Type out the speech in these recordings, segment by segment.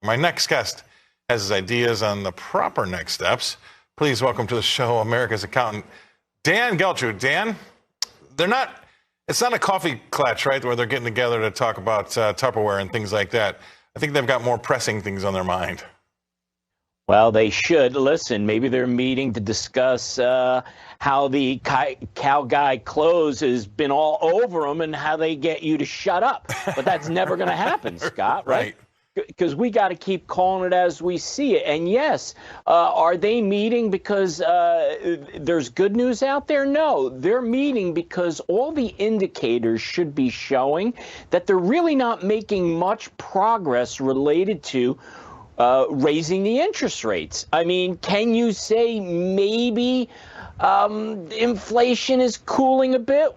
My next guest has his ideas on the proper next steps. Please welcome to the show America's accountant, Dan Geltrude. Dan, it's not a coffee clutch, right, where they're getting together to talk about Tupperware and things like that. I think they've got more pressing things on their mind. Well, they should. Listen, maybe they're meeting to discuss how the cow guy clothes has been all over them and how they get you to shut up. But that's never going to happen, Scott, right? Because we got to keep calling it as we see it. And yes, are they meeting because there's good news out there? No, they're meeting because all the indicators should be showing that they're really not making much progress related to raising the interest rates. I mean, can you say maybe inflation is cooling a bit?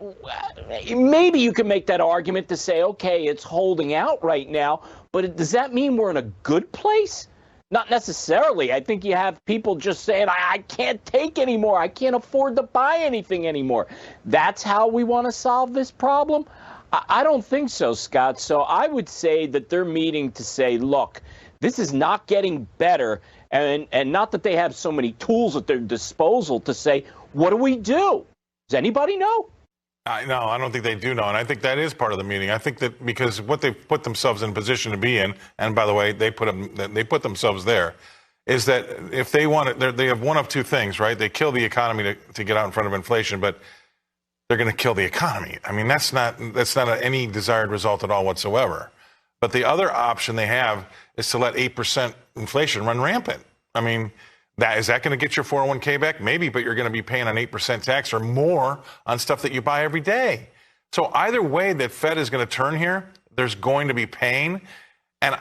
Maybe you can make that argument to say, okay, it's holding out right now, but does that mean we're in a good place? Not necessarily. I think you have people just saying, I can't take anymore. I can't afford to buy anything anymore. That's how we want to solve this problem? I don't think so, Scott. So I would say that they're meeting to say, look, this is not getting better, and not that they have so many tools at their disposal to say, what do we do? Does anybody know? No, I don't think they do know, and I think that is part of the meeting. I think that because what they've put themselves in a position to be in, and by the way, they put themselves there, is that if they want it, they have one of two things, right? They kill the economy to get out in front of inflation, but they're going to kill the economy. I mean, that's not any desired result at all whatsoever. But the other option they have is to let 8% inflation run rampant. I mean, is that going to get your 401k back? Maybe, but you're going to be paying an 8% tax or more on stuff that you buy every day. So either way that Fed is going to turn here, there's going to be pain. And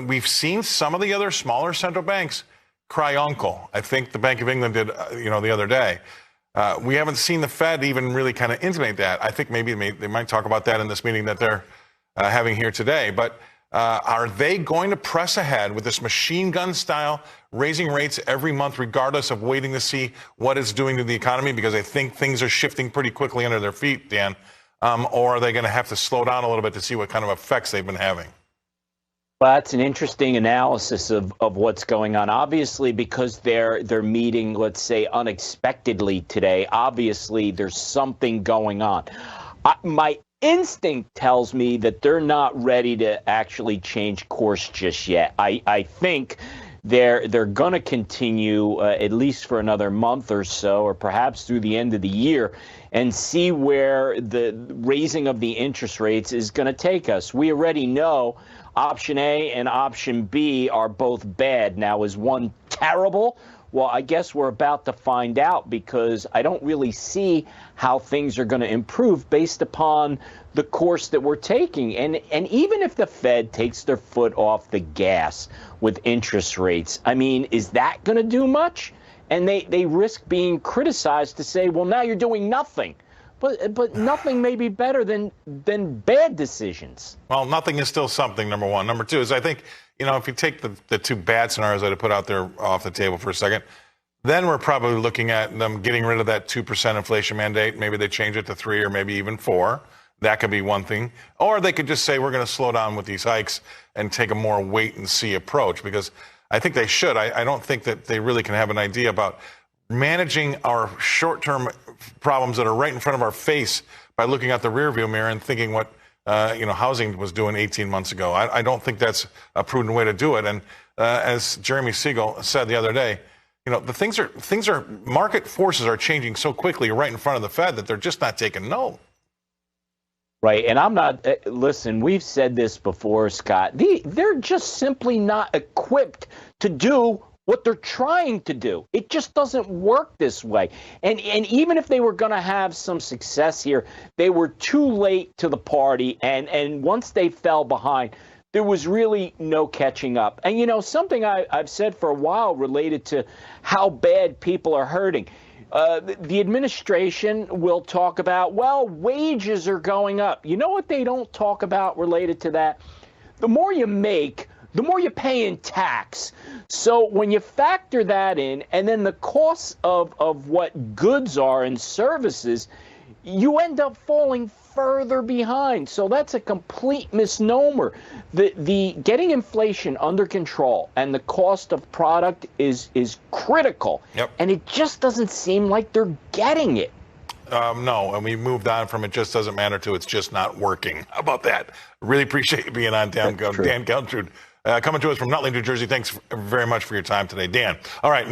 we've seen some of the other smaller central banks cry uncle. I think the Bank of England did, the other day. We haven't seen the Fed even really kind of intimate that. I think maybe they might talk about that in this meeting that they're having here today. But are they going to press ahead with this machine gun style, raising rates every month, regardless of waiting to see what it's doing to the economy? Because I think things are shifting pretty quickly under their feet, Dan. Or are they going to have to slow down a little bit to see what kind of effects they've been having? Well, that's an interesting analysis of what's going on. Obviously, because they're meeting, let's say, unexpectedly today, obviously there's something going on. My instinct tells me that they're not ready to actually change course just yet. I think they're going to continue at least for another month or so, or perhaps through the end of the year, and see where the raising of the interest rates is going to take us. We already know option A and option B are both bad. Now, is one terrible? Well, I guess we're about to find out, because I don't really see how things are going to improve based upon the course that we're taking. And even if the Fed takes their foot off the gas with interest rates, I mean, is that going to do much? And they risk being criticized to say, well, now you're doing nothing. But nothing may be better than bad decisions. Well, nothing is still something, number one. Number two is, I think, if you take the two bad scenarios that I put out there off the table for a second, then we're probably looking at them getting rid of that 2% inflation mandate. Maybe they change it to 3 or maybe even 4. That could be one thing. Or they could just say, we're going to slow down with these hikes and take a more wait and see approach, because I think they should. I don't think that they really can have an idea about managing our short-term problems that are right in front of our face by looking out the rearview mirror and thinking what housing was doing 18 months ago. I don't think that's a prudent way to do it. And as Jeremy Siegel said the other day, the market forces are changing so quickly right in front of the Fed that they're just not taking note. Right. And I'm not, listen, we've said this before, Scott. They're just simply not equipped to do what they're trying to do. It just doesn't work this way. And even if they were going to have some success here, they were too late to the party. And once they fell behind, there was really no catching up. And, something I've said for a while related to how bad people are hurting. The administration will talk about, well, wages are going up. You know what they don't talk about related to that? The more you make, the more you pay in tax. So when you factor that in, and then the costs of what goods are and services, you end up falling further behind. So that's a complete misnomer. The getting inflation under control and the cost of product is critical. Yep. And it just doesn't seem like they're getting it. No, and we moved on from it just doesn't matter to it's just not working. How about that? Really appreciate you being on, Dan Geltrude. Coming to us from Nutley, New Jersey. Thanks very much for your time today, Dan. All right.